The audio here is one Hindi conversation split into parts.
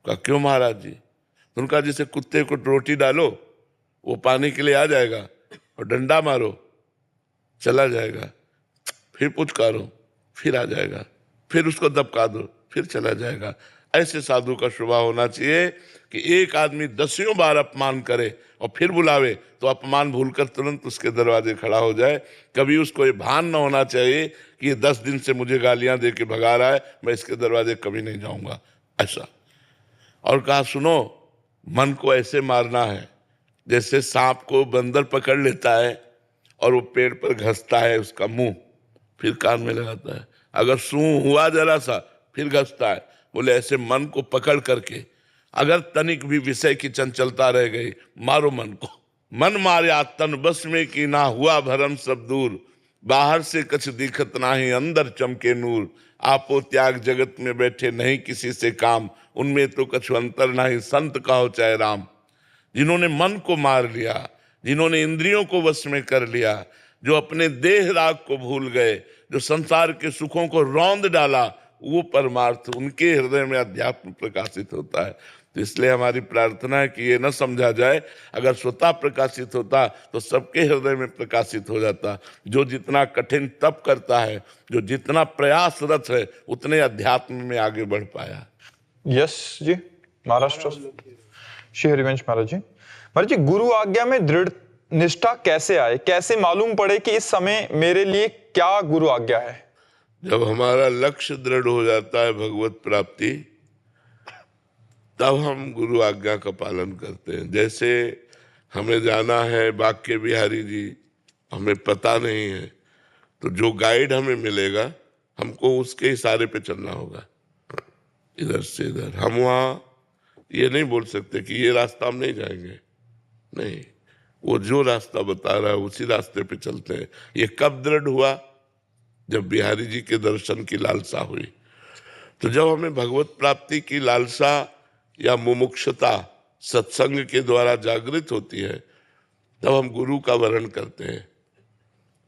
कहा क्यों महाराज जी? उनका जैसे कुत्ते को रोटी डालो वो पानी के लिए आ जाएगा, और डंडा मारो चला जाएगा, फिर पुचकारो फिर आ जाएगा, फिर उसको दबका दो फिर चला जाएगा। ऐसे साधु का स्वभाव होना चाहिए कि एक आदमी 10 बार अपमान करे और फिर बुलावे तो अपमान भूलकर तुरंत उसके दरवाजे खड़ा हो जाए। कभी उसको ये भान न होना चाहिए कि ये 10 दिन से मुझे गालियां दे के भगा रहा है, मैं इसके दरवाजे कभी नहीं जाऊंगा, ऐसा। और कहा सुनो, मन को ऐसे मारना है जैसे सांप को बंदर पकड़ लेता है और वो पेड़ पर घसता है उसका मुंह, फिर कान में लगाता है, अगर सूं हुआ जरा सा फिर घसता है। बोले ऐसे मन को पकड़ करके अगर तनिक भी विषय की चंचलता रह गई, मारो मन को। मन मारे तन बस में कि ना हुआ भरम सब दूर, बाहर से कछ दिखत नाही अंदर चमके नूर। आपो त्याग जगत में बैठे नहीं किसी से काम, उनमें तो कछु अंतर नहीं संत कहो चाहे राम। जिन्होंने मन को मार लिया, जिन्होंने इंद्रियों को वश में कर लिया, जो अपने देह राग को भूल गए, जो संसार के सुखों को रौंद डाला, वो परमार्थ उनके हृदय में अध्यात्म प्रकाशित होता है। तो इसलिए हमारी प्रार्थना है कि ये न समझा जाए अगर स्वतः प्रकाशित होता तो सबके हृदय में प्रकाशित हो जाता। जो जितना कठिन तप करता है, जो जितना प्रयासरत है, उतने अध्यात्म में आगे बढ़ पाया। यस जी, महाराष्ट्र श्री हरिवंश महाराज जी। महाराज जी, गुरु आज्ञा में दृढ़ निष्ठा कैसे आए, कैसे मालूम पड़े कि इस समय मेरे लिए क्या गुरु आज्ञा है? जब हमारा लक्ष्य दृढ़ हो जाता है भगवत प्राप्ति, तब हम गुरु आज्ञा का पालन करते हैं। जैसे हमें जाना है बांके बिहारी जी, हमें पता नहीं है, तो जो गाइड हमें मिलेगा हमको उसके इशारे पे चलना होगा, इधर से इधर। हम वहाँ ये नहीं बोल सकते कि ये रास्ता हम नहीं जाएंगे, नहीं, वो जो रास्ता बता रहा है उसी रास्ते पे चलते हैं। ये कब दृढ़ हुआ? जब बिहारी जी के दर्शन की लालसा हुई। तो जब हमें भगवत प्राप्ति की लालसा या मुमुक्षुता सत्संग के द्वारा जागृत होती है, तब हम गुरु का वरण करते हैं।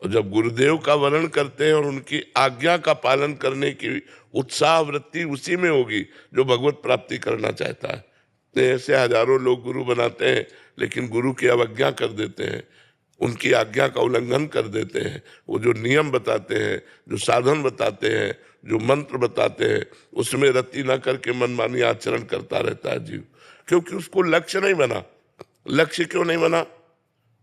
और जब गुरुदेव का वरण करते हैं और उनकी आज्ञा का पालन करने की उत्साह वृत्ति उसी में होगी जो भगवत प्राप्ति करना चाहता है। तो ऐसे हजारों लोग गुरु बनाते हैं लेकिन गुरु की अवज्ञा कर देते हैं, उनकी आज्ञा का उल्लंघन कर देते हैं। वो जो नियम बताते हैं, जो साधन बताते हैं, जो मंत्र बताते हैं, उसमें रति न करके मनमानी आचरण करता रहता है जीव, क्योंकि उसको लक्ष्य नहीं बना। लक्ष्य क्यों नहीं बना?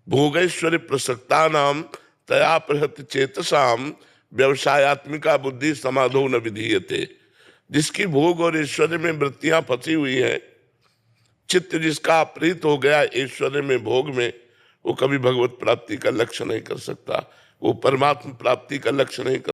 भोगैश्वर्य प्रसक्ता नाम तया प्रहत चेतसाम व्यवसायत्मिका बुद्धि समाधो न विधीयते। जिसकी भोग और ऐश्वर्य में वृत्तियां फंसी हुई हैं, चित्त जिसका अपहृत हो गया ऐश्वर्य में, भोग में, वो कभी भगवत प्राप्ति का लक्ष्य नहीं कर सकता, वो परमात्मा प्राप्ति का लक्ष्य नहीं कर